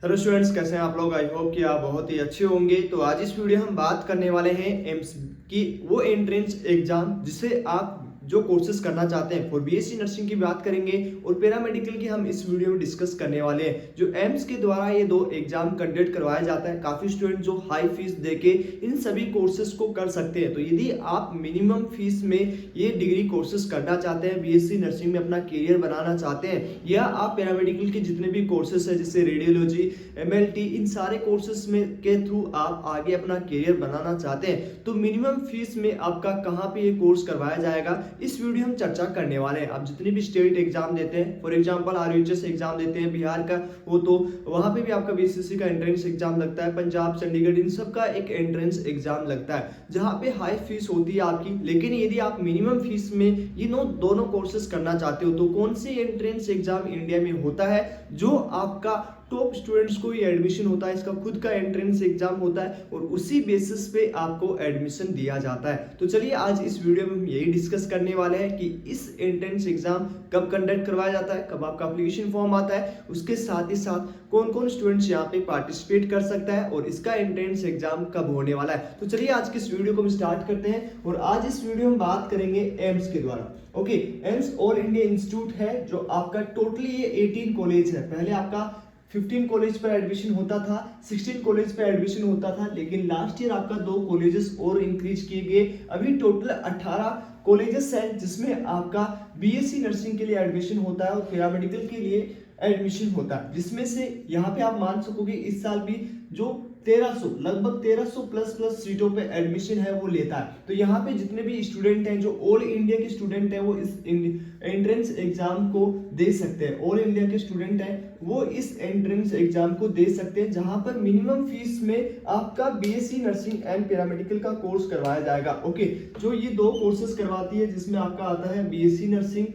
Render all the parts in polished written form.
Hello students, कैसे हैं आप लोग। आई होप कि आप बहुत ही अच्छे होंगे। तो आज इस वीडियो हम बात करने वाले हैं एम्स की वो एंट्रेंस एग्जाम जिसे आप जो कोर्सेज करना चाहते हैं फॉर बीएससी नर्सिंग की बात करेंगे और पैरामेडिकल की हम इस वीडियो में डिस्कस करने वाले हैं। जो एम्स के द्वारा ये दो एग्जाम कंडक्ट करवाया जाता है, काफी स्टूडेंट जो हाई फीस देके इन सभी कोर्सेज को कर सकते हैं। तो यदि आप मिनिमम फीस में ये डिग्री कोर्सेज करना चाहते हैं, बीएससी नर्सिंग में अपना करियर बनाना चाहते हैं, या आप पैरामेडिकल के जितने भी कोर्सेज है जैसे रेडियोलॉजी, एमएलटी, इन सारे कोर्सेज में के थ्रू आप आगे अपना करियर बनाना चाहते हैं, तो मिनिमम फीस में आपका कहां पे ये कोर्स करवाया जाएगा इस वीडियो हम चर्चा करने वाले हैं। आप जितने भी स्टेट एग्जाम देते हैं, फॉर एग्जांपल आरयूएचएस एग्जाम देते हैं बिहार का, वो तो वहां पे भी आपका बीसीसी का एंट्रेंस एग्जाम लगता है, पंजाब, चंडीगढ़, इन सब का एक एंट्रेंस एग्जाम लगता है जहां पे हाई फीस होती है आपकी। लेकिन यदि आप मिनिमम फीस में ये दोनों कोर्सेज करना चाहते हो, तो कौन से एंट्रेंस एग्जाम इंडिया में होता है जो आपका टॉप स्टूडेंट्स को ये एडमिशन होता है, इसका खुद का एंट्रेंस एग्जाम होता है और उसी बेसिस पे आपको एडमिशन दिया जाता है। तो चलिए आज इस वीडियो में हम यही डिस्कस करने वाले हैं कि इस एंट्रेंस एग्जाम कब कंडक्ट करवाया जाता है, कब आपका एप्लीकेशन फॉर्म आता है, उसके साथ ही साथ कौन कौन स्टूडेंट्स यहाँ पे पार्टिसिपेट कर सकता है और इसका एंट्रेंस एग्जाम कब होने वाला है। तो चलिए आज के इस वीडियो को हम स्टार्ट करते हैं और आज इस वीडियो में बात करेंगे एम्स के द्वारा। Okay, AIIMS all India institute है जो आपका टोटली ये 18 कॉलेज है। पहले आपका 15 कॉलेज पर एडमिशन होता था, 16 कॉलेज पर एडमिशन होता था, लेकिन लास्ट ईयर आपका 2 कॉलेजेस और इंक्रीज किए गए। अभी टोटल 18 कॉलेजेस हैं जिसमें आपका बीएससी नर्सिंग के लिए एडमिशन होता है और पैरामेडिकल के लिए एडमिशन होता है, जिसमें से यहाँ पे आप मान सकोगे इस साल भी जो 1300 लगभग 1300 प्लस सीटों पे एडमिशन है वो लेता है। तो यहाँ पे जितने भी स्टूडेंट हैं जो ऑल इंडिया के स्टूडेंट हैं वो इस एंट्रेंस एग्जाम को दे सकते हैं। ऑल इंडिया के स्टूडेंट हैं वो इस एंट्रेंस एग्जाम को दे सकते हैं, जहां पर मिनिमम फीस में आपका बीएससी नर्सिंग एंड पैरामेडिकल का कोर्स करवाया जाएगा। ओके, जो ये दो कोर्सेज करवाती है जिसमें आपका आता है बीएससी नर्सिंग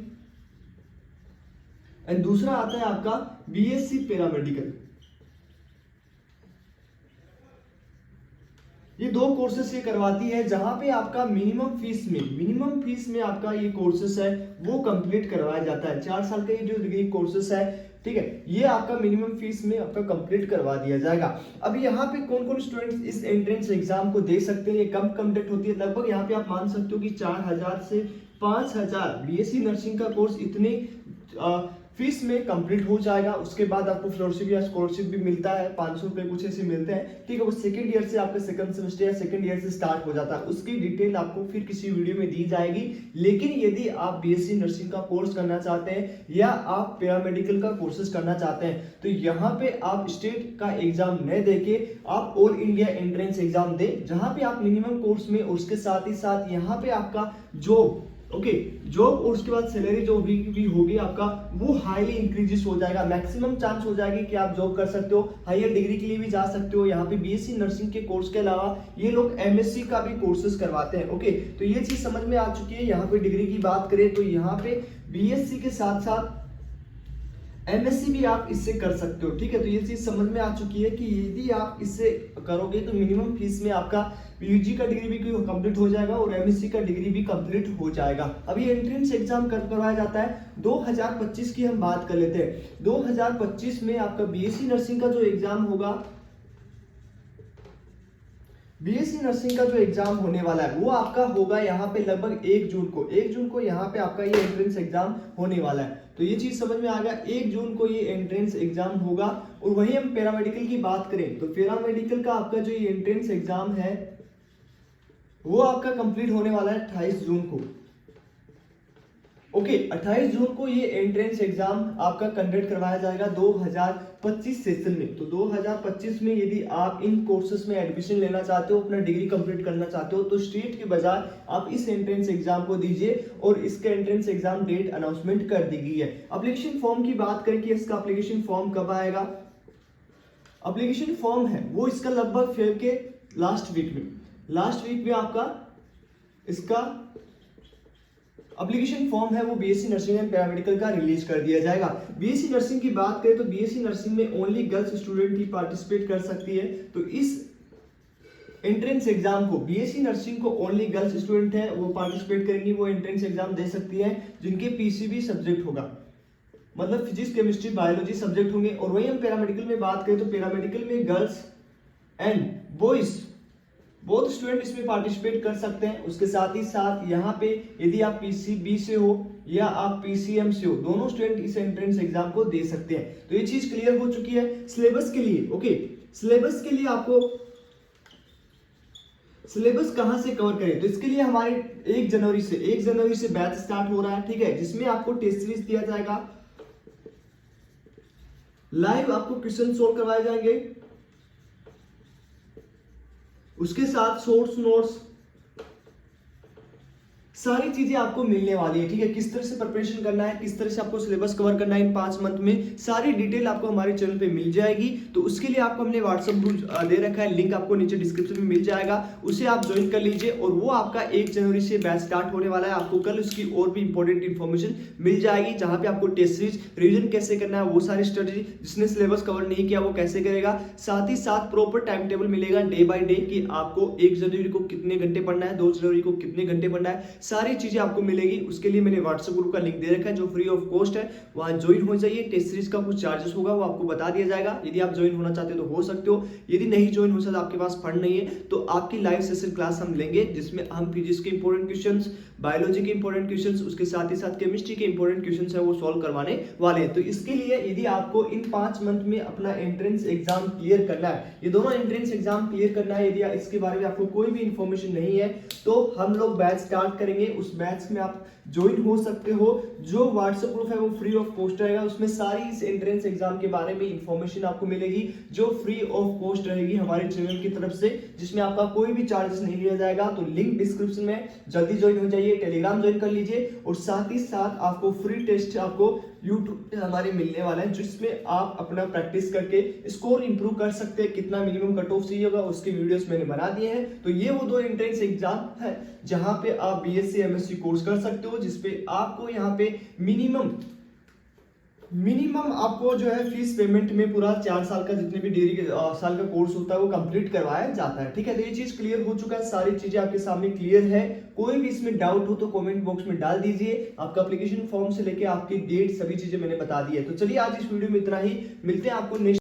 एंड दूसरा आता है आपका बीएससी पैरामेडिकल। ये दो कोर्सेस ये करवाती है जहां पे आपका मिनिमम फीस में आपका ये कोर्सेस है वो कंप्लीट करवाया जाता है। 4 साल का ये जो डिग्री कोर्सेस है, ठीक है, ये आपका मिनिमम फीस में आपका कंप्लीट करवा दिया जाएगा। अब यहाँ पे कौन कौन स्टूडेंट्स इस एंट्रेंस एग्जाम को दे सकते हैं, ये कब कंडक्ट होती है, लगभग यहाँ पे आप मान सकते हो कि 4000 से 5000 बीएससी नर्सिंग का कोर्स इतने फीस में कंप्लीट हो जाएगा। उसके बाद आपको फेलोशिप या स्कॉलरशिप भी मिलता है, 500 रुपए कुछ ऐसे मिलते हैं, ठीक है। वो सेकंड ईयर से आपका सेकंड सेमेस्टर या सेकंड ईयर से स्टार्ट हो जाता है, उसकी डिटेल आपको फिर किसी वीडियो में दी जाएगी। लेकिन यदि आप बीएससी नर्सिंग का कोर्स करना चाहते हैं या आप पैरामेडिकल का कोर्सेज करना चाहते हैं, तो यहाँ पे आप स्टेट का एग्जाम न देके आप ऑल इंडिया एंट्रेंस एग्जाम दे, जहां पे आप मिनिमम कोर्स में, उसके साथ ही साथ यहाँ पे आपका जॉब, ओके, जॉब और उसके बाद सैलरी जो भी होगी आपका वो हाईली इंक्रीजेस हो जाएगा। मैक्सिमम चांस हो जाएगी कि आप जॉब कर सकते हो, हायर डिग्री के लिए भी जा सकते हो। यहाँ पे बीएससी नर्सिंग के कोर्स के अलावा ये लोग एमएससी का भी कोर्सेज करवाते हैं। ओके, तो ये चीज समझ में आ चुकी है। यहाँ पे डिग्री की बात करें तो यहाँ पे बीएससी के साथ साथ एमएससी भी आप इससे कर सकते हो, ठीक है। तो ये चीज समझ में आ चुकी है कि यदि आप इससे करोगे तो मिनिमम फीस में आपका यूजी का डिग्री भी कंप्लीट हो जाएगा और एमएससी का डिग्री भी कंप्लीट हो जाएगा। अभी एंट्रेंस एग्जाम कब करवाया जाता है, 2025 की हम बात कर लेते हैं। 2025 में आपका बीएससी नर्सिंग का जो एग्जाम होगा, बीएससी नर्सिंग का जो एग्जाम होने वाला है वो आपका होगा यहाँ पे लगभग 1 जून को यहाँ पे आपका ये एंट्रेंस एग्जाम होने वाला है। तो ये चीज समझ में आ गया, 1 जून को ये एंट्रेंस एग्जाम होगा। और वहीं हम पैरामेडिकल की बात करें तो पैरामेडिकल का आपका जो ये एंट्रेंस एग्जाम है वो आपका कंप्लीट होने वाला है 28 जून को। ओके, 28 जून को ये एंट्रेंस एग्जाम आपका कंडक्ट करवाया जाएगा 2025 सेशन में। तो 2025 में यदि आप इन कोर्सेस में एडमिशन लेना चाहते हो, अपना डिग्री कंप्लीट करना चाहते हो, तो स्टेट के बजाय आप इस एंट्रेंस एग्जाम को दीजिए और इसका एंट्रेंस एग्जाम डेट अनाउंसमेंट कर दी गई है। एप्लीकेशन फॉर्म की बात करें कि इसका एप्लीकेशन फॉर्म कब आएगा, एप्लीकेशन फॉर्म है वो इसका लगभग फेब के लास्ट वीक में आपका इसका एप्लीकेशन फॉर्म है वो बीएससी नर्सिंग एंड पैरामेडिकल का रिलीज कर दिया जाएगा। बीएससी नर्सिंग की बात करें तो बीएससी नर्सिंग में ओनली गर्ल्स स्टूडेंट ही पार्टिसिपेट कर सकती है। तो इस एंट्रेंस एग्जाम को बीएससी नर्सिंग को ओनली गर्ल्स स्टूडेंट है वो पार्टिसिपेट करेंगी, वो एंट्रेंस एग्जाम दे सकती है जिनके पीसीबी सब्जेक्ट होगा। मतलब फिजिक्स केमिस्ट्री बायोलॉजी सब्जेक्ट होंगे। और वही हम पैरामेडिकल में बात करें तो पैरामेडिकल में girls and boys both student इसमें पार्टिसिपेट कर सकते हैं। उसके साथ ही साथ यहाँ पे यदि आप पीसीबी से हो या आप पीसीएम से हो, दोनों स्टूडेंट इस एंट्रेंस एग्जाम को दे सकते हैं। तो ये चीज क्लियर हो चुकी है। सिलेबस के लिए ओके, सिलेबस के लिए आपको सिलेबस कहां से कवर करें, तो इसके लिए हमारे 1 जनवरी से बैच स्टार्ट हो रहा है, ठीक है, जिसमें आपको टेस्ट सीरीज दिया जाएगा, लाइव आपको क्वेश्चन सोल्व करवाए जाएंगे, उसके साथ सोर्स नोट्स सारी चीजें आपको मिलने वाली है, ठीक है। किस तरह से प्रिपरेशन करना है, किस तरह से आपको सिलेबस कवर करना है इन 5 मंथ में, सारी डिटेल आपको हमारे चैनल पे मिल जाएगी। तो उसके लिए आपको हमने व्हाट्सएप ग्रुप दे रखा है, लिंक आपको नीचे डिस्क्रिप्शन में मिल जाएगा, उसे आप ज्वाइन कर लीजिए। और वो आपका 1 जनवरी से बैच स्टार्ट होने वाला है। आपको कल उसकी और भी इंपॉर्टेंट इन्फॉर्मेशन मिल जाएगी, जहां पे आपको टेस्ट सीरीज रिविजन कैसे करना है, वो सारी स्ट्रेटेजी, जिसने सिलेबस कवर नहीं किया वो कैसे करेगा, साथ ही साथ प्रॉपर टाइम टेबल मिलेगा डे बाय डे कि आपको 1 जनवरी को कितने घंटे पढ़ना है, 2 जनवरी को कितने घंटे पढ़ना है, सारी चीजें आपको मिलेगी। उसके लिए मैंने व्हाट्सएप ग्रुप का लिंक दे रखा है जो फ्री ऑफ कॉस्ट है, वहां ज्वाइन हो जाइए। टेस्ट सीरीज का कुछ चार्जेस होगा वो आपको बता दिया जाएगा। यदि आप ज्वाइन होना चाहते हो तो हो सकते हो, यदि नहीं ज्वाइन हो सकता, आपके पास फंड नहीं है, तो आपकी लाइव सेशन क्लास हम लेंगे, जिसमें हम फिजिक्स के इंपॉर्टेंट क्वेश्चंस, बायोलॉजी के इंपॉर्टेंट क्वेश्चंस, उसके साथ ही साथ केमिस्ट्री के इंपॉर्टेंट क्वेश्चंस है वो सॉल्व करवाने वाले हैं। तो इसके लिए यदि आपको इन 5 मंथ में अपना एंट्रेंस एग्जाम क्लियर करना है, ये दोनों एंट्रेंस एग्जाम क्लियर करना है, यदि इसके बारे में आपको कोई भी इंफॉर्मेशन नहीं है, तो हम लोग बैच स्टार्ट करेंगे। उस बैच में आप ज्वाइन हो सकते हो। जो व्हाट्सएप ग्रुप है वो फ्री ऑफ कॉस्ट रहेगा, उसमें सारी इस एंट्रेंस एग्जाम के बारे में इंफॉर्मेशन आपको मिलेगी जो फ्री ऑफ कॉस्ट रहेगी हमारे चैनल की तरफ से, जिसमें आपका कोई भी चार्जेस नहीं लिया जाएगा। तो लिंक डिस्क्रिप्शन में, जल्दी ज्वाइन हो जाइए, टेलीग्राम ज्वाइन कर लीजिए। और साथ ही साथ आपको फ्री टेस्ट आपको यूट्यूब पे हमारे मिलने वाला है, जिसमें आप अपना प्रैक्टिस करके स्कोर इंप्रूव कर सकते हैं। कितना मिनिमम कट ऑफ चाहिए होगा उसके वीडियोस मैंने बना दिए हैं। तो ये वो 2 एंट्रेंस एग्जाम है जहां पे आप बीएससी एमएससी कोर्स कर सकते हो, जिसपे आपको यहाँ पे मिनिमम आपको जो है फीस पेमेंट में पूरा 4 साल का जितने भी डिग्री साल का कोर्स होता है वो कंप्लीट करवाया जाता है, ठीक है। तो ये चीज क्लियर हो चुका है, सारी चीजें आपके सामने क्लियर है। कोई भी इसमें डाउट हो तो कमेंट बॉक्स में डाल दीजिए। आपका एप्लीकेशन फॉर्म से लेके आपकी डेट सभी चीजें मैंने बता दी है। तो चलिए आज इस वीडियो में इतना ही, मिलते हैं आपको नेक्स्ट